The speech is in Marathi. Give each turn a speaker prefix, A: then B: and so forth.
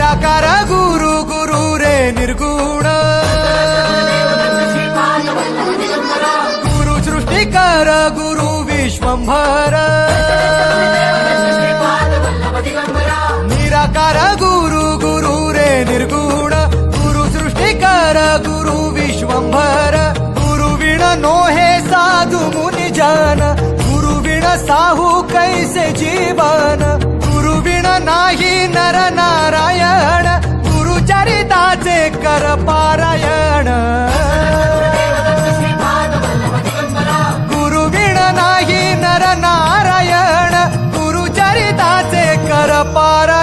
A: निराकार गुरु गुरु रे निर्गुण गुरु सृष्टिकर गुरु विश्वंभर निराकार गुरु गुरु रे निर्गुण गुरु सृष्टिकर गुरु विश्वंभर गुरु विण नोहे साधु मुनि जन गुरु विण साहू कैसे जीवन गुरु विण नाही नर नारायण गुरु चरिताचे कर पारायण गुरु विण नाही नर नारायण गुरु चरिताचे कर पारायण